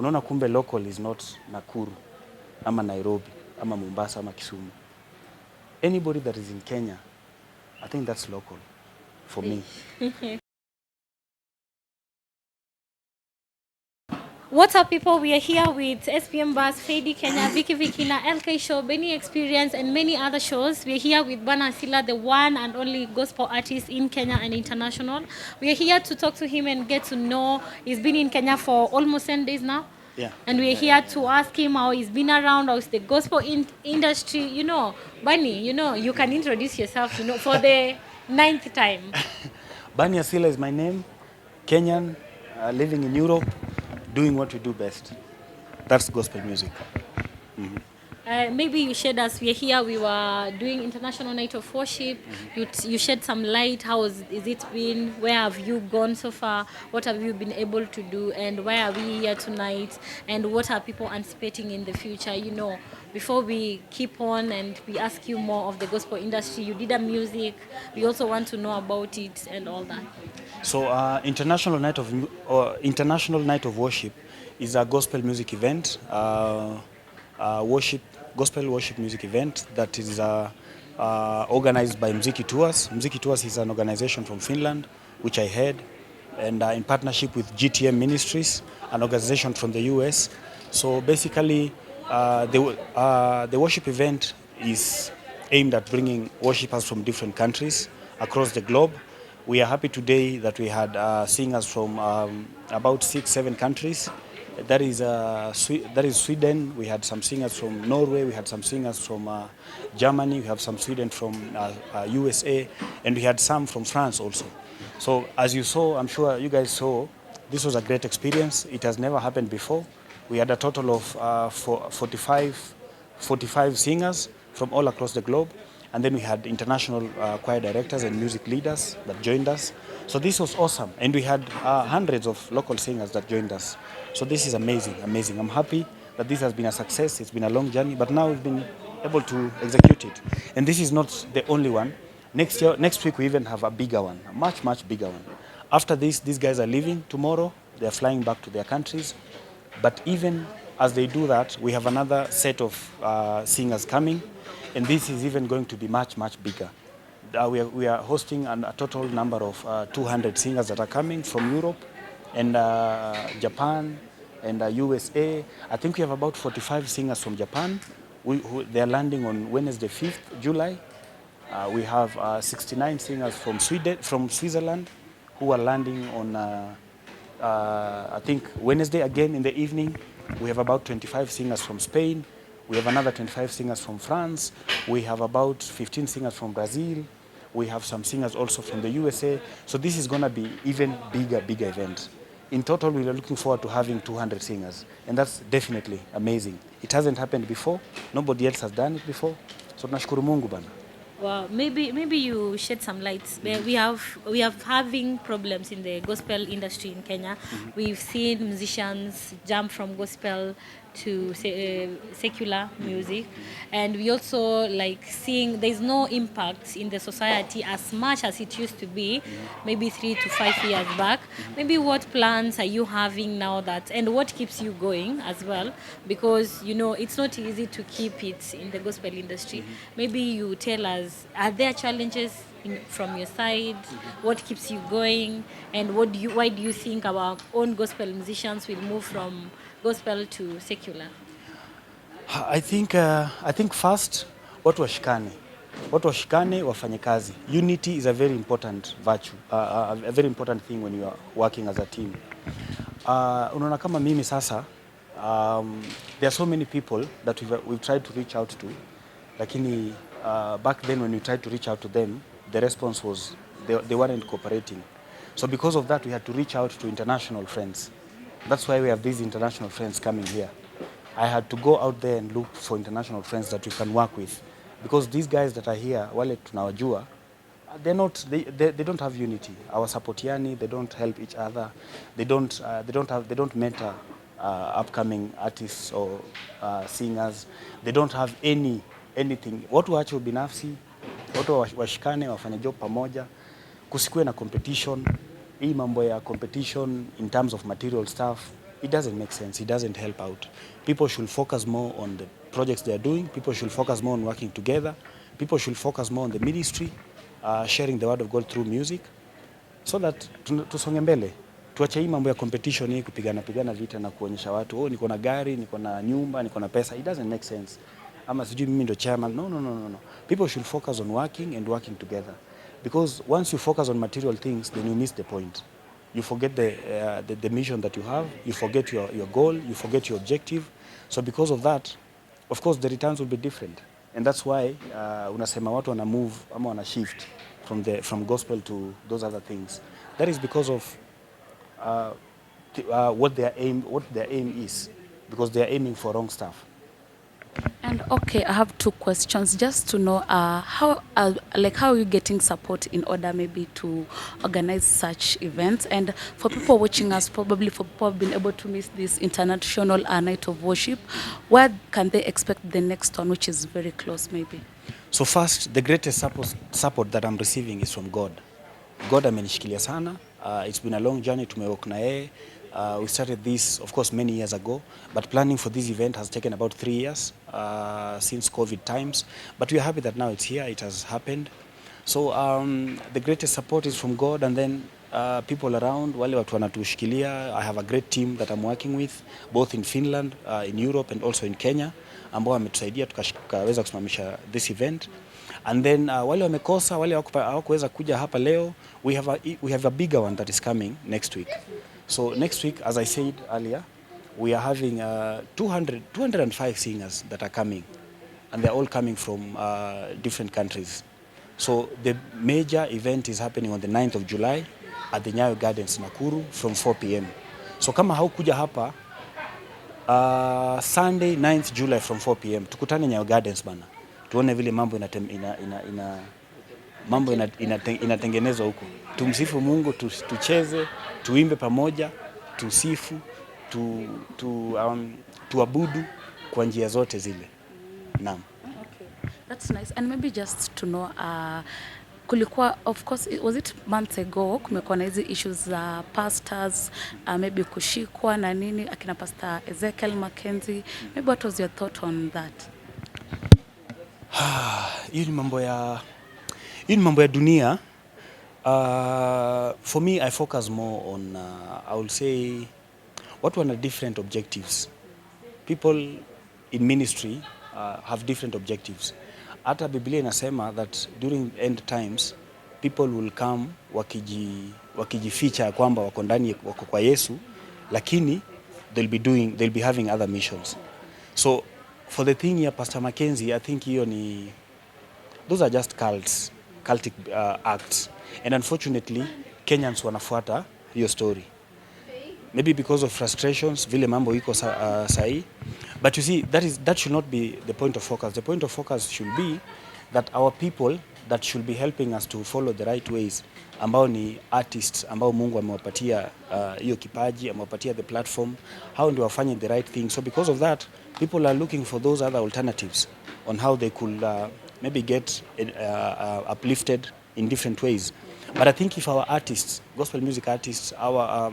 Unaona kumbe local is not Nakuru, ama Nairobi, ama Mombasa, ama Kisumu. Anybody that is in Kenya, I think that's local for me. What's up, people? We are here with SPM Bus, Fady Kenya, Vicky Vikina, LK Show, Benny Experience, and many other shows. We are here with Bwana ASILA, the one and only gospel artist in Kenya and international. We are here to talk to him and get to know. He's been in Kenya for almost 10 days now. Yeah. And we are here to ask him how he's been around, how's the gospel industry. You know, Bunny, you can introduce yourself, for the 9th time. Bwana ASILA is my name, Kenyan, living in Europe, doing what we do best. That's gospel music. Maybe you shared us. We are here. We were doing International Night of Worship. You shed some light. How is it been? Where have you gone so far? What have you been able to do? And why are we here tonight? And what are people anticipating in the future? Before we keep on and we ask you more of the gospel industry, you did a music. We also want to know about it and all that. So International Night of Worship is a gospel music event, gospel worship music event that is organized by Mziki Tours. Mziki Tours is an organization from Finland, which I head, and in partnership with GTM Ministries, an organization from the US. So basically, the worship event is aimed at bringing worshipers from different countries across the globe. We are happy today that we had singers from about 6-7 countries. That is Sweden. We had some singers from Norway. We had some singers from Germany. We have some Sweden from USA, and we had some from France also. So as you saw, I'm sure you guys saw, this was a great experience. It has never happened before. We had a total of 45 singers from all across the globe. And then we had international choir directors and music leaders that joined us. So this was awesome. And we had hundreds of local singers that joined us. So this is amazing, amazing. I'm happy that this has been a success. It's been a long journey, but now we've been able to execute it. And this is not the only one. Next week, we even have a bigger one, a much, much bigger one. After this, these guys are leaving tomorrow. They're flying back to their countries. But even as they do that, we have another set of singers coming. And this is even going to be much, much bigger. We are hosting a total number of 200 singers that are coming from Europe and Japan and USA. I think we have about 45 singers from Japan. They are landing on Wednesday, 5th July. We have 69 singers from Switzerland who are landing on, I think, Wednesday again in the evening. We have about 25 singers from Spain. We have another 25 singers from France. We have about 15 singers from Brazil. We have some singers also from the USA. So this is going to be even bigger event. In total, we are looking forward to having 200 singers. And that's definitely amazing. It hasn't happened before. Nobody else has done it before. So tunashukuru Mungu bana. Wow, maybe you shed some lights. We have having problems in the gospel industry in Kenya. We've seen musicians jump from gospel to secular music, and we also seeing there's no impact in the society as much as it used to be maybe 3 to 5 years back. Maybe what plans are you having now, and what keeps you going as well, because it's not easy to keep it in the gospel industry. Maybe you tell us, are there challenges from your side? What keeps you going, and why do you think our own gospel musicians will move from gospel to secular? I think first, watu washikane wafanye kazi. Unity is a very important virtue, a very important thing when you are working as a team. Unaona kama mimi sasa, there are so many people that we've tried to reach out to, lakini back then when we tried to reach out to them, the response was they weren't cooperating. So because of that, we had to reach out to international friends. That's why we have these international friends coming here. I had to go out there and look for international friends that we can work with, because these guys that are here, wale tunawajua, they don't have unity. Our supportiani, they don't help each other. They don't mentor upcoming artists or singers. They don't have anything. Watu waache ubinafsi, watu washikane wafanye job pamoja, kusikue na competition. Hii mambo ya competition in terms of material stuff it doesn't make sense. It doesn't help out. People should focus more on the projects they are doing. People should focus more on working together. People should focus more on the ministry, sharing the word of God through music, so that tusonge mbele. Tuache hii mambo ya competition hii, kupigana vita na kuonyesha watu, oh, niko na gari, niko na nyumba, niko na pesa. It doesn't make sense. Ama sijui mimi ndo chairman. No. People should focus on working and working together. Because once you focus on material things, then you miss the point. You forget the mission that you have, you forget your goal, you forget your objective. So because of that, of course the returns will be different. And that's why unasema watu wana move ama wana shift from gospel to those other things. That is because of what their aim is, because they are aiming for wrong stuff. And okay, I have two questions just to know how are you getting support in order maybe to organize such events? And for people watching us, probably for people who have been able to miss this international night of worship, where can they expect the next one, which is very close maybe? So first, the greatest support that I'm receiving is from God. God amenishikilia sana. It's been a long journey, tumewalk na yeye. We started this, of course, many years ago, but planning for this event has taken about 3 years since COVID times. But we are happy that now it's here, it has happened. So the greatest support is from God, and then people around, wale watu wanatushikilia. I have a great team that I'm working with, both in Finland, in Europe, and also in Kenya, ambao wametusaidia tukaweza kusimamisha this event. And then wale wamekosa, wale hawakuweza kuja hapa leo, we have a bigger one that is coming next week. So next week, as I said earlier, we are having 205 singers that are coming, and they're all coming from different countries. So the major event is happening on the 9th of July at the Nyayo Gardens, Nakuru, from 4 p.m. So kama haukuja hapa, Sunday 9th July from 4 p.m. tukutane Nyayo Gardens bana. Tuone vile mambo inatengenezwa huko. Tumsifu Mungu, tucheze, tuimbe pamoja, tusifu, tuabudu kwa njia zote zile. Naam. Okay. That's nice. And maybe just to know, kulikuwa, of course, was it months ago, kumekuwa na hizi issues za pastors, maybe kushikwa na nini, akina Pastor Ezekiel Mackenzie. Maybe what was your thought on that? Hii ni mambo ya dunia. For me, I focus more on, I will say, what one are different objectives. People in ministry have different objectives. Hata Biblia inasema that during end times, people will come wakijificha kwamba wako ndani, wako kwa Yesu, lakini they'll be having other missions. So for the thing here, Pastor Mackenzie, I think those are just cultic acts. And unfortunately, Kenyans wanafuata hiyo story. Maybe because of frustrations, vile mambo iko sahi. But you see, that should not be the point of focus. The point of focus should be that our people that should be helping us to follow the right ways, ambao ni artists, ambao Mungu amewapatia hiyo kipaji, amewapatia the platform, how ndio wafanye the right thing. So because of that, people are looking for those other alternatives on how they could maybe get uplifted in different ways. But I think if our artists, gospel music artists, our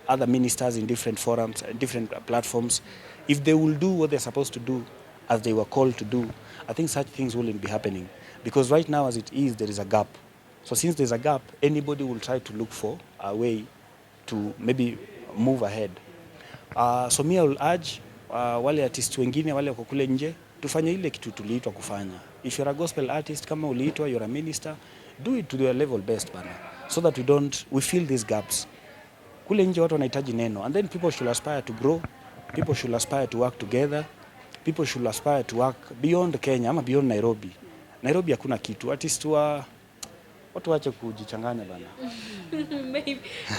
other ministers in different forums, different platforms, if they will do what they're supposed to do as they were called to do, I think such things wouldn't be happening. Because right now as it is, there is a gap. So since there's a gap, anybody will try to look for a way to maybe move ahead. So me I will urge wale artists wengine, wale wako kule nje, tufanye ile kitu tuliitwa kufanya. If you're a gospel artist, kama uliitwa, you're a minister, do it to your level best bana, so that we fill these gaps. Kule nje watu wanahitaji neno, and then people should aspire to grow, people should aspire to work together, people should aspire to work beyond Kenya ama beyond Nairobi. Nairobi hakuna kitu, artists watu wache kujichanganya bana.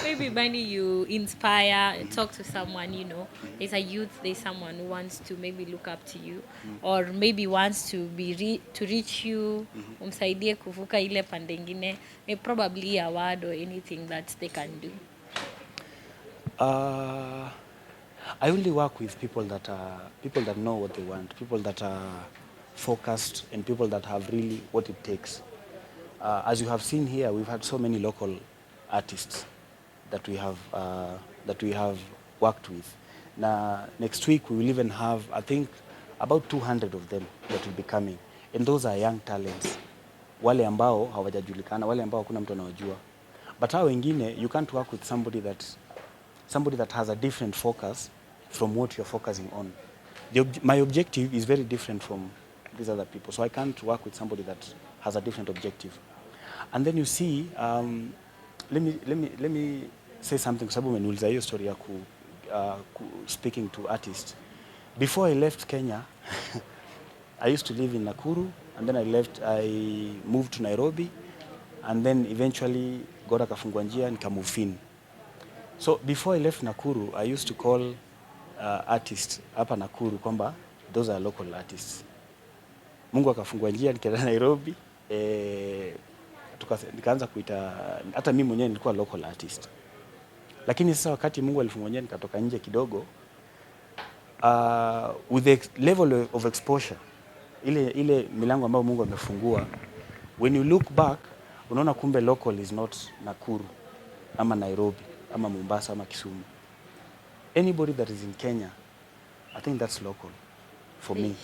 maybe Bunny, you inspire, talk to someone, you know, there's a youth, there's someone who wants to maybe look up to you, or maybe wants to to reach you, umsaidie kuvuka ile pande ingine, probably a word or anything that they can do. I only work with people that know what they want, people that are focused, and people that have really what it takes. As you have seen here, we've had so many local artists that we have worked with, na next week we will even have, I think, about 200 of them that will be coming, and those are young talents, wale ambao hawajajulikana, wale ambao hakuna mtu anawajua. But hao wengine, you can't work with somebody that has a different focus from what you're focusing on. My objective is very different from these other people, so I can't work with somebody that has a different objective. And then you see, let me say something, kwa sababu umeniuliza hiyo story ya speaking to artists. Before I left Kenya, I used to live in Nakuru, and then I moved to Nairobi, and then eventually God akafungua njia nikamove in. So before I left Nakuru, I used to call artists hapa Nakuru kwamba those are local artists. Mungu akafungua njia nikaenda Nairobi, nikaanza kuita, hata mimi mwenyewe nilikuwa local artist. Lakini sasa wakati Mungu alifungua njia nikatoka nje kidogo, with the level of exposure, ile milango ambayo Mungu amefungua, when you look back, unaona kumbe local is not Nakuru, ama Nairobi, ama Mombasa, ama Kisumu. Anybody that is in Kenya, I think that's local for me.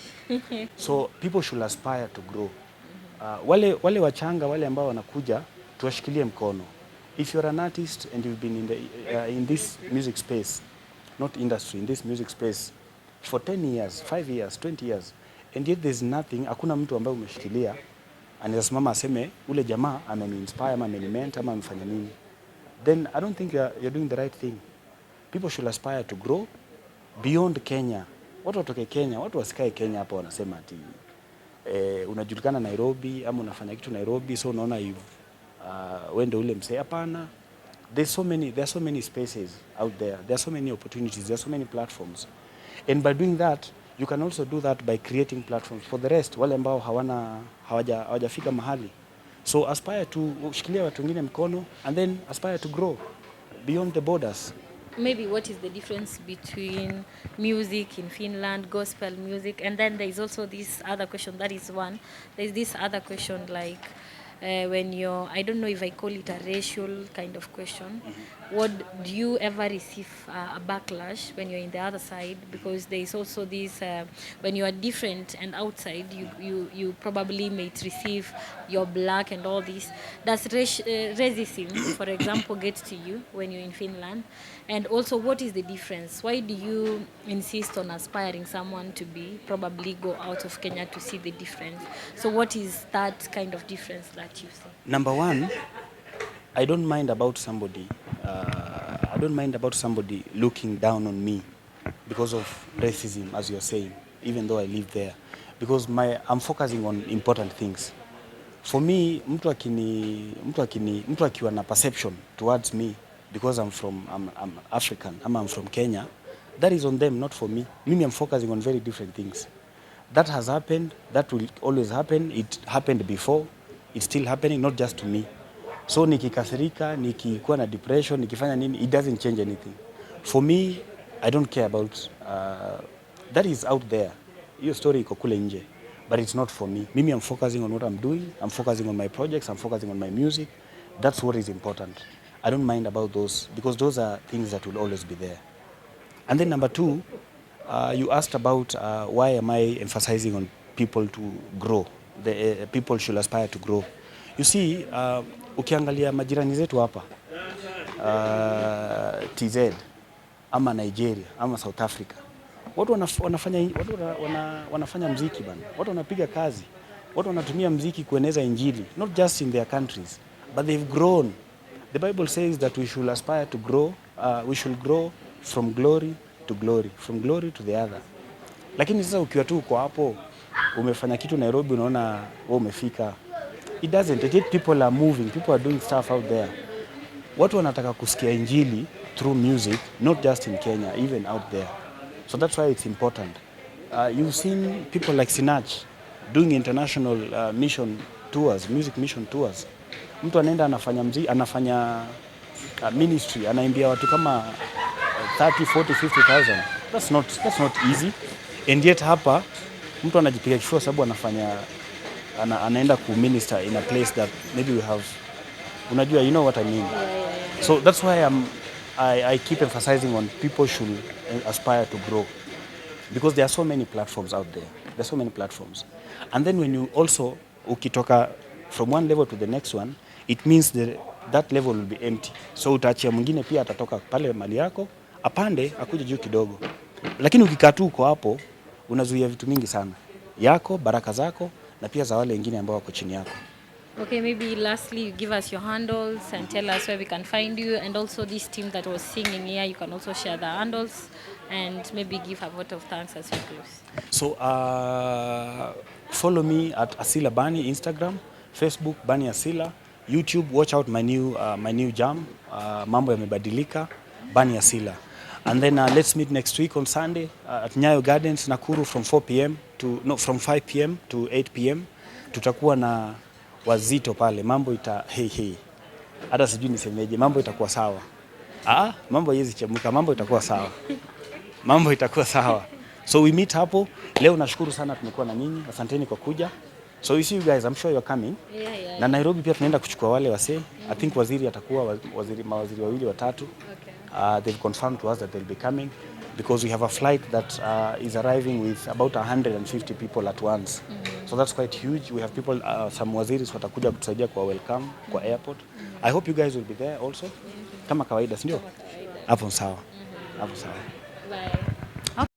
So people should aspire to grow. Wale wachanga, wale ambao wanakuja, tuwashikilie mkono. If you're an artist and you've been in this music space, not industry, in this music space for 10 years, 5 years, 20 years, and yet there's nothing, hakuna mtu ambaye umeshikilia, anaweza simama aseme ule jamaa ameni-inspire ama ameni-mentor ama amefanya nini, then I don't think you're doing the right thing. People should aspire to grow beyond Kenya. Watu watoke Kenya, watu wasikae Kenya hapa wanasema ati unajulikana Nairobi ama unafanya kitu Nairobi, so unaona wende ule msee. Hapana. There are so many spaces out there. There are so many opportunities. There are so many platforms. And by doing that, you can also do that by creating platforms for the rest, wale ambao hawajafika mahali. So aspire to shikilia watu wengine mkono, and then aspire to grow beyond the borders. Maybe what is the difference between music in Finland, gospel music, and then there is also this other question, that is one. There is this other question like when you're, I don't know if I call it a racial kind of question. What do you ever receive a backlash when you're in the other side? Because there is also this, when you are different and outside, you probably may receive you're black and all this. Does racism, for example, get to you when you're in Finland? And also, what is the difference? Why do you insist on aspiring someone to be, probably go out of Kenya to see the difference? So what is that kind of difference that you see? Number one, I don't mind about somebody looking down on me because of racism, as you're saying, even though I live there. Because I'm focusing on important things. For me, mtu akiwa na perception towards me because I'm African, I'm from Kenya, that is on them, not for me. Mimi, I'm focusing on very different things. That has happened, that will always happen. It happened before, it's still happening, not just to me. So nikikasirika, nikikuwa na depression, nikifanya nini, it doesn't change anything. For me, I don't care about, that is out there. Hiyo story iko kule nje. But it's not for me. Mimi, I'm focusing on what I'm doing. I'm focusing on my projects. I'm focusing on my music. That's what is important. I don't mind about those, because those are things that will always be there. And then number two, you asked about why am I emphasizing on people to grow. The people should aspire to grow. You see, ukiangalia majirani zetu hapa, TZ, ama Nigeria, ama South Africa, watu wanafanya mziki bana. Watu wanapiga kazi. Watu wanatumia mziki kueneza injili, not just in their countries, but they've grown. The Bible says that we should aspire to grow, we should grow from glory to glory, from glory to the other. Lakini sasa ukiwa tu uko hapo, umefanya kitu Nairobi, unaona wewe umefika. It doesn't. Yet people are moving, people are doing stuff out there. Watu wanataka kusikia injili through music, not just in Kenya, even out there. So that's why it's important. You've seen people like Sinach doing international mission tours, music mission tours. Mtu anaenda anafanya ministry, anaimbia watu kama 30, 40, 50,000. That's not easy. And yet hapa mtu anajipiga kifua sababu anaenda ku minister in a place that maybe we have, unajua, you know what I mean. So that's why I keep emphasizing on people should aspire to grow, because there are so many platforms out there. There are so many platforms. And then when you also, ukitoka from one level to the next one, it means that level will be empty. So utaachia mwingine pia atatoka pale mali yako, apande, akuje juu kidogo. Lakini ukikaa tu uko hapo, unazuia vitu mingi sana. Yako, baraka zako, na pia za wale wengine ambao wako chini yako. Okay, maybe lastly, you give us your handles and tell us where we can find you, and also this team that was singing here, you can also share the handles and maybe give a vote of thanks as we close. So follow me at ASILA Bani, Instagram, Facebook Bani ASILA, YouTube, watch out my new jam, Mambo Yamebadilika, Bani ASILA. And then let's meet next week on Sunday at Nyayo Gardens, Nakuru, from 5 p.m. to 8 p.m. Tutakuwa na wazito pale, mambo hata sijui nisemeje, mambo itakuwa sawa. Mambo haiwezi chemuka, mambo itakuwa sawa. Mambo itakuwa sawa. So we meet hapo. Leo nashukuru sana tumekuwa na nyinyi. Asanteni kwa kuja. So we see you guys, I'm sure you're coming. Yeah. Na Nairobi pia tunaenda kuchukua wale wasee. I think waziri atakuwa mawaziri wawili watatu. Okay. They've confirmed to us that they'll be coming, because we have a flight that is arriving with about 150 people at once. So that's quite huge. We have people, some waziris watakuja kutusaidia kwa welcome kwa airport. I hope you guys will be there also. Kama kawaida, si ndio? Hapo sawa. Hapo sawa. Bye.